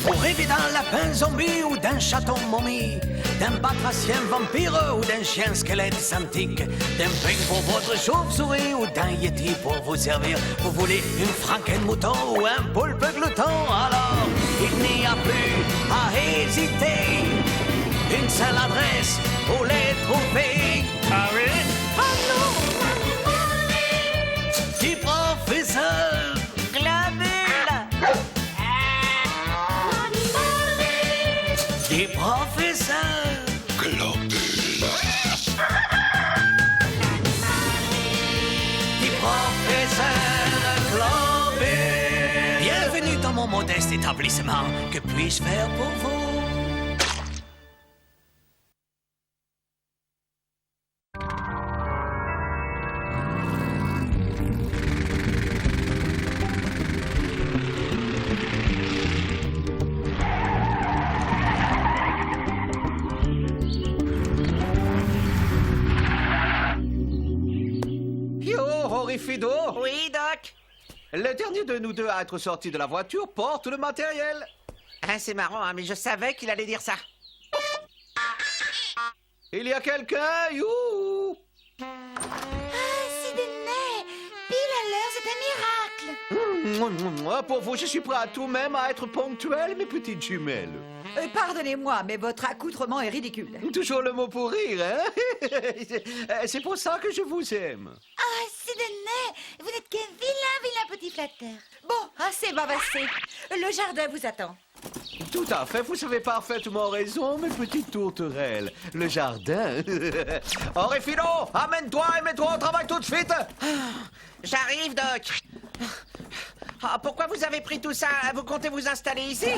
Vous rêvez d'un lapin zombie ou d'un chaton momie, d'un batracien vampire ou d'un chien squelette antique, d'un peigne pour votre chauve-souris ou d'un yeti pour vous servir. Vous voulez une franken-mouton ou un poulpe glouton? Alors, il n'y a plus à hésiter. Une seule adresse pour les trouver. Ah oui? Ah non! Du professeur Globule. Du professeur Globule. Du professeur Globule. Bienvenue dans mon modeste établissement. Que puis-je faire pour vous? Fido? Oui, Doc? Le dernier de nous deux à être sorti de la voiture porte le matériel. Ah, c'est marrant, hein, mais je savais qu'il allait dire ça. Il y a quelqu'un? Youhou! Sidney! Pile à l'heure, c'est un miracle! Pour vous, je suis prêt à tout, même à être ponctuel, mes petites jumelles. Pardonnez-moi, mais votre accoutrement est ridicule. Toujours le mot pour rire, hein? C'est pour ça que je vous aime. Ah, Sidney! Vous n'êtes qu'un vilain petit flatteur. Bon, assez bavassé. Le jardin vous attend. Tout à fait, vous avez parfaitement raison, mes petites tourterelles. Le jardin. Orifino, amène-toi et mets-toi au travail tout de suite. J'arrive, Doc. Ah, pourquoi vous avez pris tout ça? Vous comptez vous installer ici?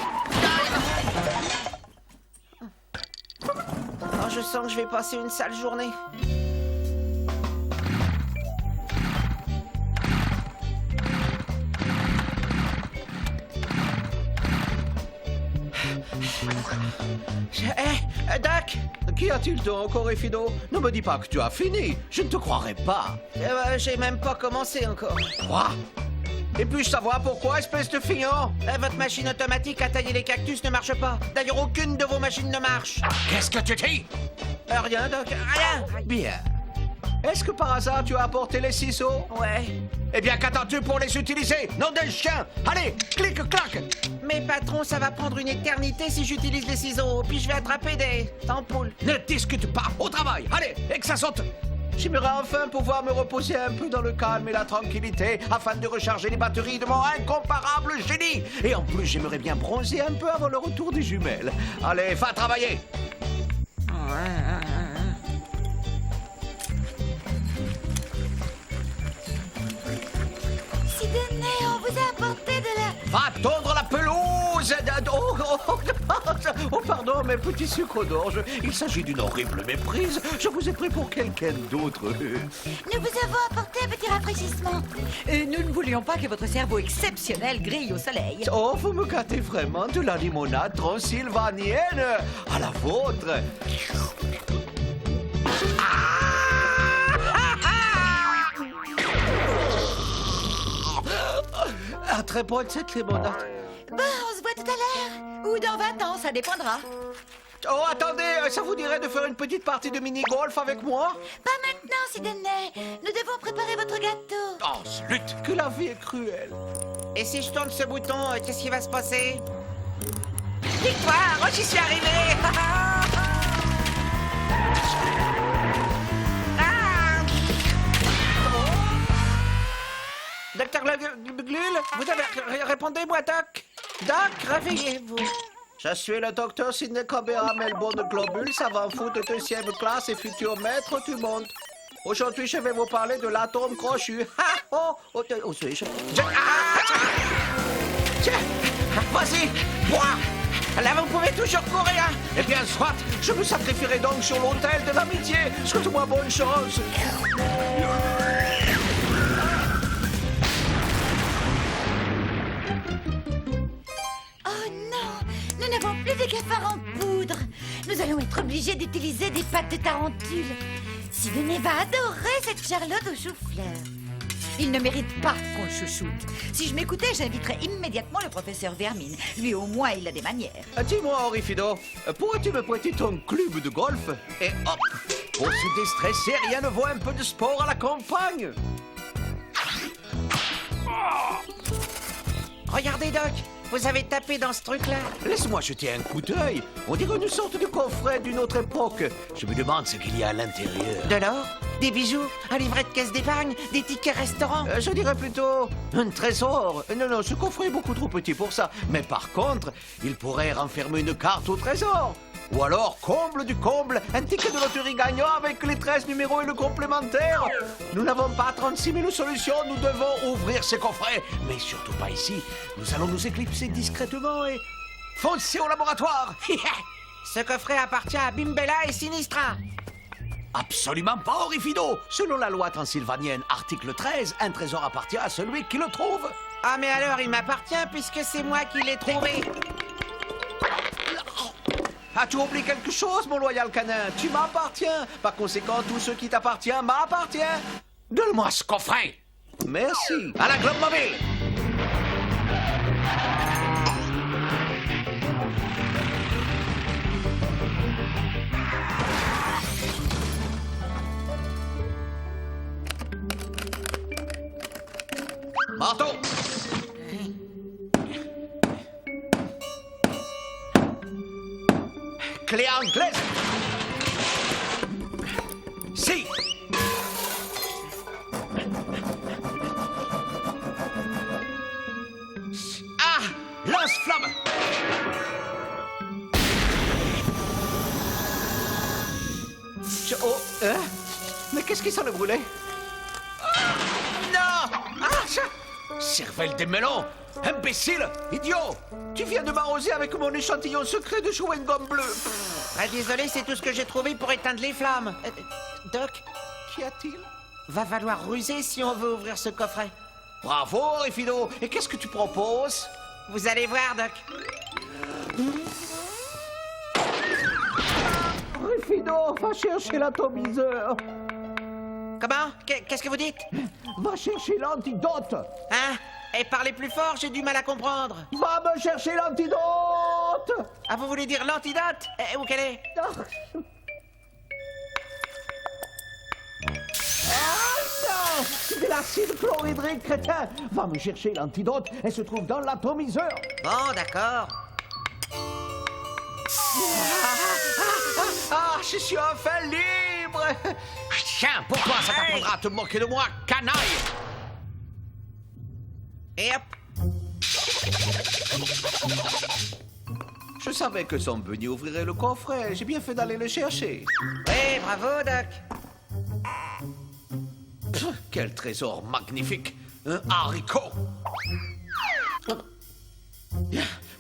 Oh, je sens que je vais passer une sale journée. Doc! Qu'y a-t-il donc, Orifino? Ne me dis pas que tu as fini. Je ne te croirais pas. J'ai même pas commencé encore. Quoi? Et puis-je savoir pourquoi, espèce de fignant? Votre machine automatique à tailler les cactus ne marche pas. D'ailleurs, aucune de vos machines ne marche. Qu'est-ce que tu dis? Rien, Doc, rien. Bien. Est-ce que par hasard tu as apporté les ciseaux? Ouais. Eh bien, qu'attends-tu pour les utiliser? Nom d'un chien! Allez, clic-clac! Mais patron, ça va prendre une éternité si j'utilise les ciseaux. Puis je vais attraper des ampoules. Ne discute pas, au travail! Allez, et que ça saute! J'aimerais enfin pouvoir me reposer un peu dans le calme et la tranquillité afin de recharger les batteries de mon incomparable génie. Et en plus, j'aimerais bien bronzer un peu avant le retour des jumelles. Allez, va travailler! Sidney, on vous a apporté de la... Va tondre la pelouse! Oh, pardon, mes petits sucres d'orge. Il s'agit d'une horrible méprise. Je vous ai pris pour quelqu'un d'autre. Nous vous avons apporté un petit rafraîchissement. Nous ne voulions pas que votre cerveau exceptionnel grille au soleil. Oh, vous me gâtez vraiment de la limonade transylvanienne à la vôtre. Ah, très bonne cette limonade. Bon, on se voit tout à l'heure. Ou dans 20 ans, ça dépendra. Oh, attendez, ça vous dirait de faire une petite partie de mini-golf avec moi? Pas maintenant, Sidney. Nous devons préparer votre gâteau. Oh, zut, que la vie est cruelle. Et si je tourne ce bouton, qu'est-ce qui va se passer? Victoire! Oh, j'y suis arrivé! Ah! Docteur Glul, vous avez... Répondez-moi, Doc! Doc, réveillez-vous! Je suis le docteur Sidney Canberra Melbourne Globule, savant fou de 2e classe et futur maître du monde. Aujourd'hui, je vais vous parler de l'atome crochu. Où suis-je? Tiens, vas-y, bois! Là, vous pouvez toujours courir! Eh bien, soit, je me sacrifierai donc sur l'autel de l'amitié. Souhaite-moi bonne chance. Oh non, nous n'avons plus de cafards en poudre. Nous allons être obligés d'utiliser des pâtes de tarentule. Sidney va adorer cette Charlotte au chou-fleur. Il ne mérite pas qu'on le chouchoute. Si je m'écoutais, j'inviterais immédiatement le professeur Vermine. Lui, au moins, il a des manières. Dis-moi, Orifido, pourrais-tu me prêter ton club de golf? Et hop, pour se déstresser, rien ne vaut un peu de sport à la campagne. Regardez, Doc, vous avez tapé dans ce truc-là. Laisse-moi jeter un coup d'œil. On dirait une sorte de coffret d'une autre époque. Je me demande ce qu'il y a à l'intérieur. De l'or, des bijoux, un livret de caisse d'épargne, des tickets restaurants. Je dirais plutôt un trésor. Non, ce coffret est beaucoup trop petit pour ça. Mais par contre, il pourrait renfermer une carte au trésor. Ou alors, comble du comble, un ticket de loterie gagnant avec les 13 numéros et le complémentaire. Nous n'avons pas 36 000 solutions, nous devons ouvrir ces coffrets. Mais surtout pas ici. Nous allons nous éclipser discrètement et foncer au laboratoire. Ce coffret appartient à Bimbella et Sinistra. Absolument pas, Orifido. Selon la loi transylvanienne, article 13, un trésor appartient à celui qui le trouve. Ah, mais alors il m'appartient puisque c'est moi qui l'ai trouvé. As-tu oublié quelque chose, mon loyal canin? Tu m'appartiens. Par conséquent, tout ce qui t'appartient m'appartient. Donne-moi ce coffret. Merci. À la Globe Mobile. Marteau. Clé anglaise. Si. Ah, lance-flamme. Oh, hein? Mais qu'est-ce qui s'en est brûlé? Non! Ah, cervelle des melons! Imbécile! Idiot! Tu viens de m'arroser avec mon échantillon secret de chewing-gum bleu! Ah, désolé, c'est tout ce que j'ai trouvé pour éteindre les flammes. Doc, Qu'y a-t-il? va falloir ruser si on veut ouvrir ce coffret. Bravo, Orifido! Et qu'est-ce que tu proposes? Vous allez voir, Doc. Orifido, va chercher l'atomiseur! Comment? Qu'est-ce que vous dites? Va chercher l'antidote! Hein? Et parlez plus fort, j'ai du mal à comprendre. Va me chercher l'antidote! Ah, vous voulez dire l'antidote? Où qu'elle est? Ah non! C'est de l'acide chlorhydrique, crétin! Va me chercher l'antidote, elle se trouve dans l'atomiseur! Bon, d'accord. Ah, je suis enfin libre! Tiens, pourquoi ça t'apprendra à te moquer de moi, canaille? Et hop. Je savais que son Bunny ouvrirait le coffret, j'ai bien fait d'aller le chercher. Oui, bravo, Doc. Pff, quel trésor magnifique! Un haricot!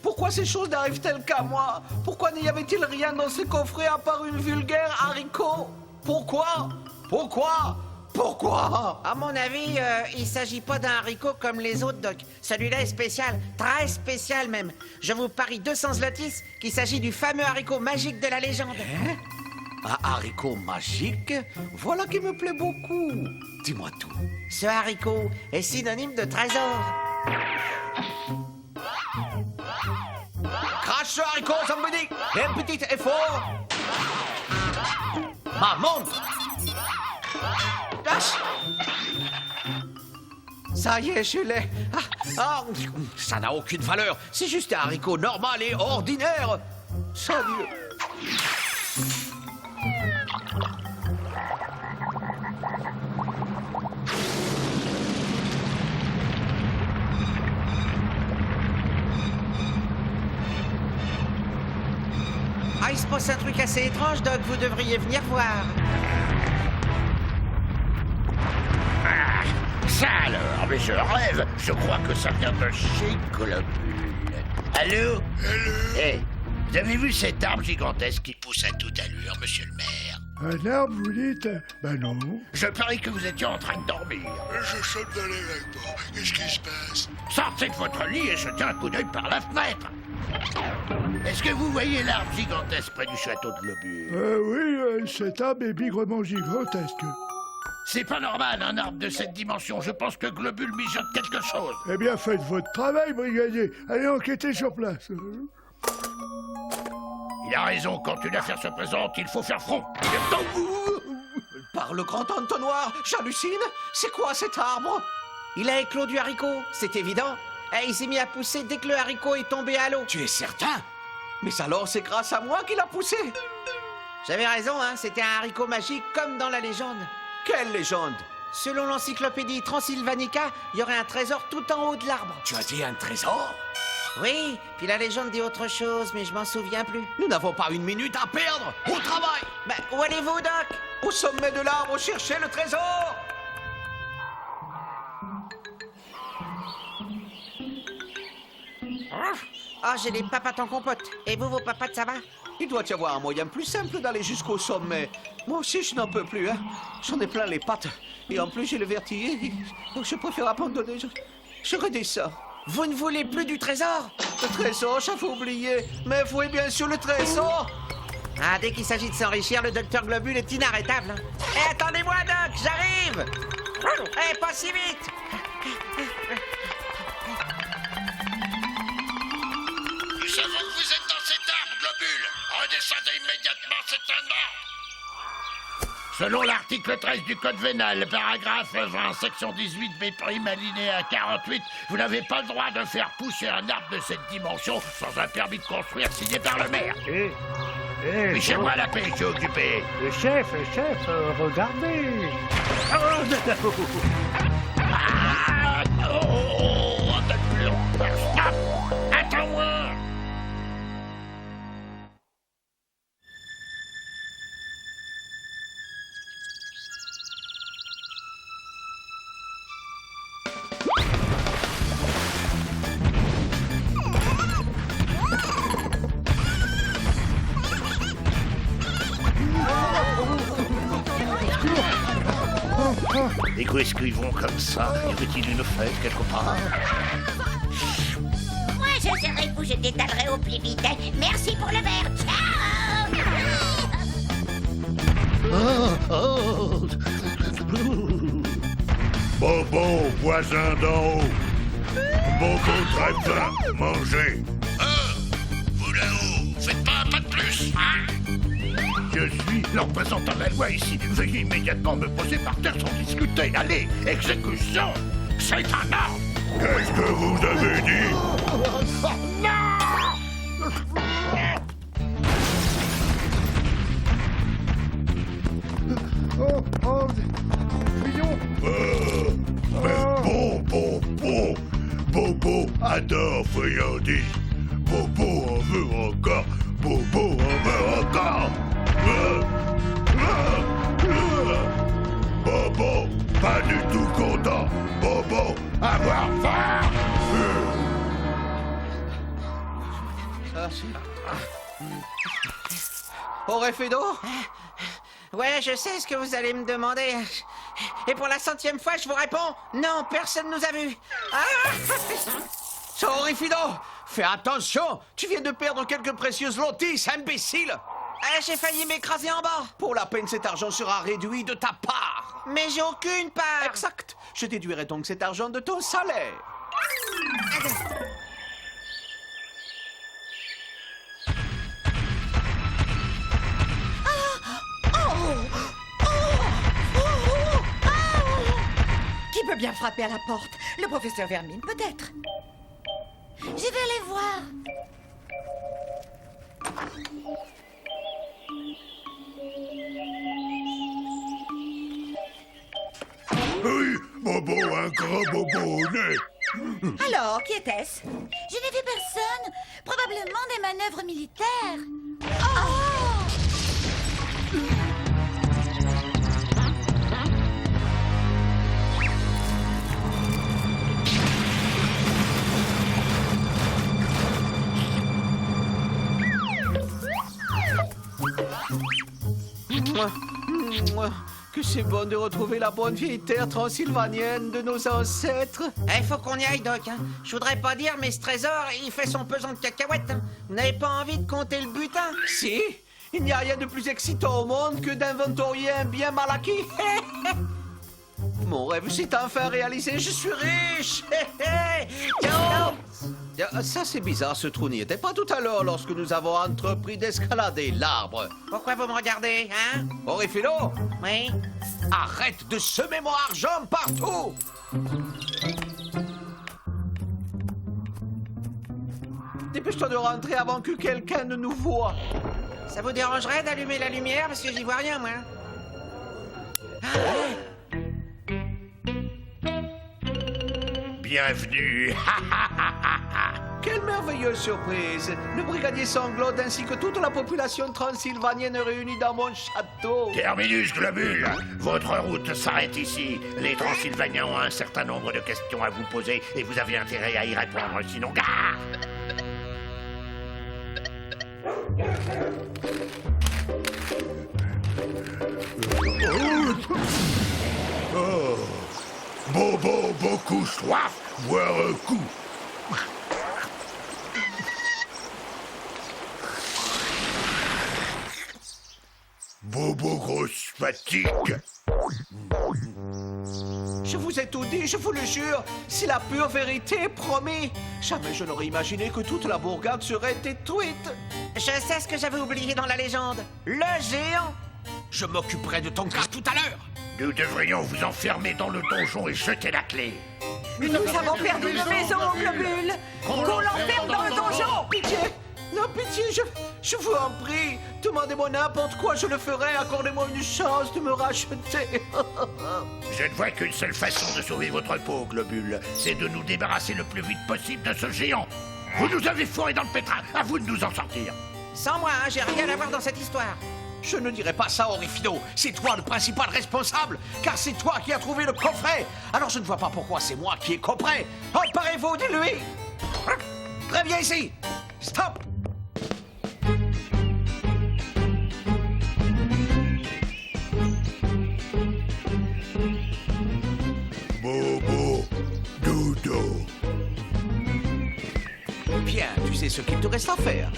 Pourquoi ces choses n'arrivent-elles qu'à moi? Pourquoi n'y avait-il rien dans ce coffret à part une vulgaire haricot? Pourquoi? Pourquoi? Pourquoi? À mon avis, il s'agit pas d'un haricot comme les autres, Doc. Celui-là est spécial, très spécial même. Je vous parie 200 zlotys qu'il s'agit du fameux haricot magique de la légende. Hein? Un haricot magique? Voilà qui me plaît beaucoup. Dis-moi tout. Ce haricot est synonyme de trésor. Crache ce haricot, somebody! Et un petit effort! Ma montre! Lâche! Ça y est, je l'ai. Ça n'a aucune valeur. C'est juste un haricot normal et ordinaire. Salut. Ah, il se passe un truc assez étrange, Doc. Vous devriez venir voir. Ça alors, mais je rêve. Je crois que ça vient de chez Globule. Allô? Allô? Hé, vous avez vu cet arbre gigantesque qui pousse à toute allure, monsieur le maire? Un arbre, vous dites? Ben non. Je parie que vous étiez en train de dormir. Je saute dans les vêtements. Qu'est-ce qui se passe? Sortez de votre lit et jetez un coup d'œil par la fenêtre. Est-ce que vous voyez l'arbre gigantesque près du château de Globule? Oui, cet arbre est bigrement gigantesque. C'est pas normal, un arbre de cette dimension. Je pense que Globule mijote quelque chose. Eh bien, faites votre travail, brigadier. Allez enquêter sur place. Il a raison, quand une affaire se présente, il faut faire front. Il est temps. Par le grand entonnoir, j'hallucine. C'est quoi cet arbre? Il a éclos du haricot, c'est évident. Et il s'est mis à pousser dès que le haricot est tombé à l'eau. Tu es certain? Mais alors c'est grâce à moi qu'il a poussé. J'avais raison, hein, c'était un haricot magique comme dans la légende. Quelle légende? Selon l'encyclopédie Transylvanica, il y aurait un trésor tout en haut de l'arbre. Tu as dit un trésor? Oui, puis la légende dit autre chose, mais je m'en souviens plus. Nous n'avons pas une minute à perdre. Au travail! Ben, où allez-vous, Doc? Au sommet de l'arbre, chercher le trésor! Ah, j'ai les papates en compote. Et vous, vos papates, ça va? Il doit y avoir un moyen plus simple d'aller jusqu'au sommet. Moi aussi, je n'en peux plus, hein. J'en ai plein les pattes. Et en plus, j'ai le vertige. Donc, je préfère abandonner. Je redescends. Vous ne voulez plus du trésor? Le trésor, j'avais oublié. Mais oui, bien sûr, le trésor. Ah, dès qu'il s'agit de s'enrichir, le docteur Globule est inarrêtable. Eh, attendez-moi, Doc, j'arrive! Eh, pas si vite! Nous savons que vous êtes dans cet arbre, Globule. Redescendez immédiatement, c'est un ordre. Selon l'article 13 du Code vénal, paragraphe 20, section 18, B', alinéa 48, vous n'avez pas le droit de faire pousser un arbre de cette dimension sans un permis de construire signé par le maire. Fichez-moi la paix, je suis occupé. Chef, regardez. Stop! Attends-moi! Et où est-ce qu'ils vont comme ça? Y avait-il une fête quelque part? Moi, je serai vous, je t'étalerai au plus vite. Merci pour le verre. Ciao! Bobo, voisin d'en haut. Bobo très faim, mangez. Vous là-haut, faites pas un pas de plus, hein? Je suis le représentant de la loi ici. Veuillez immédiatement me poser par terre sans discuter. Allez, exécution! C'est un ordre! Qu'est-ce que vous avez dit? Oh, non! Mais Bobo adore friandises. Bobo en veut encore. Bobo en veut encore. Bobo, pas du tout content. Bobo, avoir faim. Aurait fait d'eau? Ouais, je sais ce que vous allez me demander. Et pour la 100e fois, je vous réponds, non, personne nous a vus. Ah! C'est Horrifido! Fais attention! Tu viens de perdre quelques précieuses lotis, imbécile! Ah, j'ai failli m'écraser en bas. Pour la peine, cet argent sera réduit de ta part. Mais j'ai aucune part. Exact. Je déduirai donc cet argent de ton salaire. Qui peut bien frapper à la porte? Le professeur Vermine, peut-être. Je vais aller voir. Oui, Bobo, un grand bobo au nez. Alors, qui était-ce? Je n'ai vu personne. Probablement des manœuvres militaires. Oh! Mouah. Que c'est bon de retrouver la bonne vieille terre transylvanienne de nos ancêtres. Il faut qu'on y aille, Doc. Hein. Je voudrais pas dire, mais ce trésor, il fait son pesant de cacahuètes. Hein. Vous n'avez pas envie de compter le butin? Si, il n'y a rien de plus excitant au monde que d'inventorier un bien mal acquis. Mon rêve s'est enfin réalisé, je suis riche. Ciao. Ça c'est bizarre, ce trou n'y était pas tout à l'heure lorsque nous avons entrepris d'escalader l'arbre. Pourquoi vous me regardez, hein? Orifilo, Oui? arrête de semer mon argent partout. Dépêche-toi de rentrer avant que quelqu'un ne nous voie. Ça vous dérangerait d'allumer la lumière parce que j'y vois rien, moi? Bienvenue. Quelle merveilleuse surprise! Le brigadier Sanglot ainsi que toute la population transylvanienne réunie dans mon château. Terminus Globule, votre route s'arrête ici. Les Transylvaniens ont un certain nombre de questions à vous poser et vous avez intérêt à y répondre, sinon gare. Bobo, beaucoup soif, boire un coup. Bobo, grosse fatigue. Je vous ai tout dit, je vous le jure. C'est la pure vérité, promis. Jamais je n'aurais imaginé que toute la bourgade serait détruite. Je sais ce que j'avais oublié dans la légende. Le géant. Je m'occuperai de ton cas tout à l'heure. Nous devrions vous enfermer dans le donjon et jeter la clé. Nous avons perdu une maison au globule. Qu'on l'enferme dans le donjon. Pitié, non, pitié, je vous en prie. Demandez-moi n'importe quoi, je le ferai. Accordez-moi une chance de me racheter. Je ne vois qu'une seule façon de sauver votre peau, Globule. C'est de nous débarrasser le plus vite possible de ce géant. Vous nous avez fourrés dans le pétrin. À vous de nous en sortir. Sans moi, hein, j'ai rien à voir dans cette histoire. Je ne dirai pas ça, Orifido. C'est toi le principal responsable, car c'est toi qui as trouvé le coffret. Alors je ne vois pas pourquoi c'est moi qui ai coffret. Emparez-vous de lui. Très bien ici. Stop. Bobo, dodo. Bien, tu sais ce qu'il te reste à faire.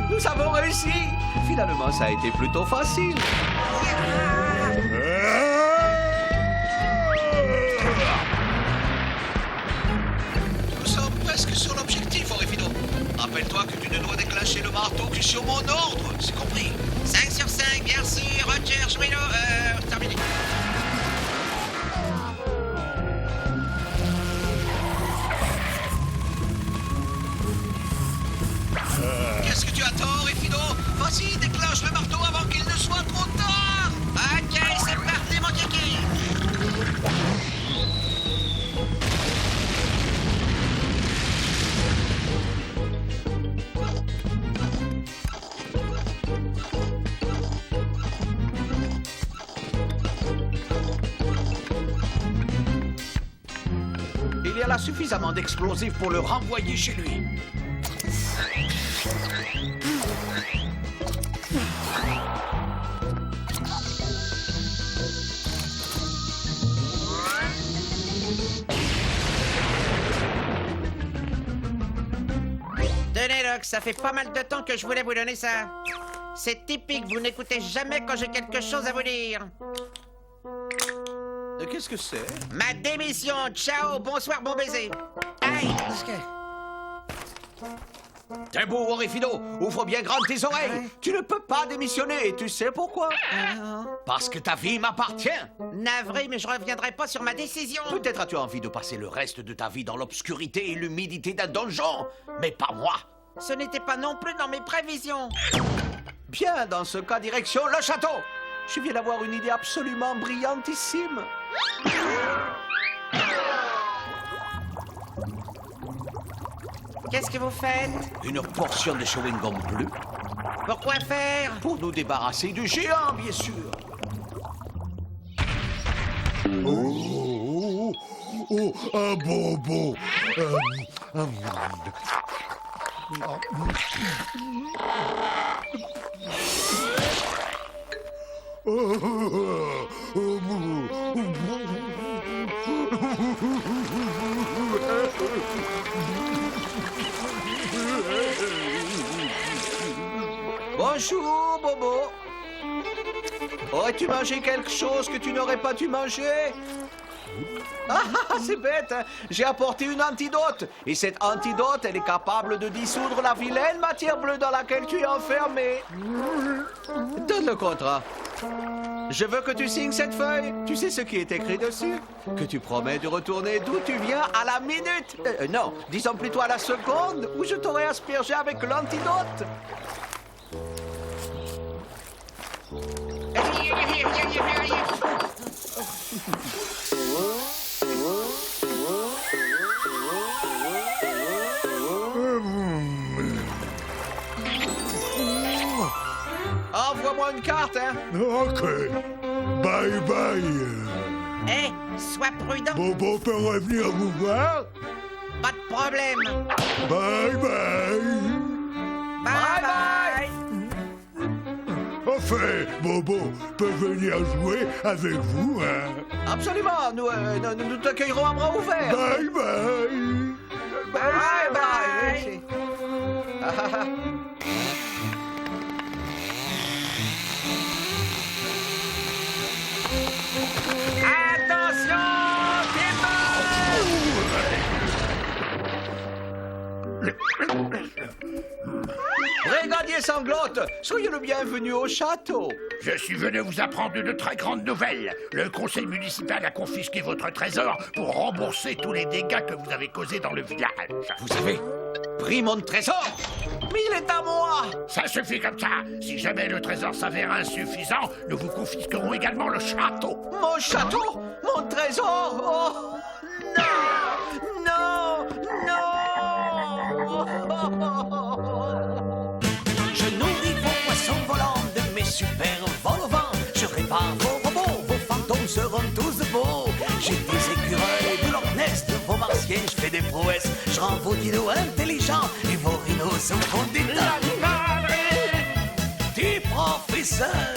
Nous avons réussi. Finalement, ça a été plutôt facile. Nous sommes presque sur l'objectif, Orifido. Rappelle-toi que tu ne dois déclencher le marteau que sur mon ordre, c'est compris? 5 sur 5, bien sûr. Roger, Schmilo, terminé. Qu'est-ce que tu attends, Orifido? Vas-y, déclenche le marteau avant qu'il ne soit trop tard. Ok, c'est parti, mon kiki. Il y a là suffisamment d'explosifs pour le renvoyer chez lui. Tenez, Doc, ça fait pas mal de temps que je voulais vous donner ça. C'est typique, vous n'écoutez jamais quand j'ai quelque chose à vous dire. Qu'est-ce que c'est? Ma démission, ciao, bonsoir, bon baiser. Aïe, T'es beau, Orifido. Ouvre bien grand tes oreilles. Tu ne peux pas démissionner, et tu sais pourquoi? Parce que ta vie m'appartient. navré, mais je reviendrai pas sur ma décision. Peut-être as-tu envie de passer le reste de ta vie dans l'obscurité et l'humidité d'un donjon, mais pas moi. Ce n'était pas non plus dans mes prévisions. Bien, dans ce cas, direction le château. Je viens d'avoir une idée absolument brillantissime. Qu'est-ce que vous faites? Une portion de chewing-gum bleu Pourquoi faire? pour nous débarrasser du géant, bien sûr. Oh, un bonbon. Bonjour, Bobo. Aurais-tu mangé quelque chose que tu n'aurais pas dû manger? Ah, c'est bête, hein? J'ai apporté une antidote. Et cette antidote, elle est capable de dissoudre la vilaine matière bleue dans laquelle tu es enfermé. Donne le contrat. Je veux que tu signes cette feuille. Tu sais ce qui est écrit dessus? Que tu promets de retourner d'où tu viens à la minute. Non, disons plutôt à la seconde où je t'aurai aspergé avec l'antidote. Envoie-moi une carte, hein? Ok. Bye bye. Hé, sois prudent. Bobo peut revenir vous voir? Pas de problème. Bye bye. Bye bye. Enfin, Bobo peut venir jouer avec vous, hein? Absolument, nous t'accueillerons à bras ouverts. Bye bye. Bye bye. Ah, ah, ah. Attention, Brigadier Sanglotte, soyez le bienvenu au château. Je suis venu vous apprendre une très grande nouvelle. Le conseil municipal a confisqué votre trésor pour rembourser tous les dégâts que vous avez causés dans le village. Vous avez pris mon trésor? Mais il est à moi. Ça suffit comme ça. Si jamais le trésor s'avère insuffisant, nous vous confisquerons également le château. Mon château? Mon trésor? Oh, non! Non! Non! Je nourris vos poissons volants de mes super vols au vent. Je répare vos robots, vos fantômes seront tous beaux. J'ai des écureuils de Loch Ness, de vos martiens, je fais des prouesses. Je rends vos dinos intelligents et vos rhinos se font des tas. Du professeur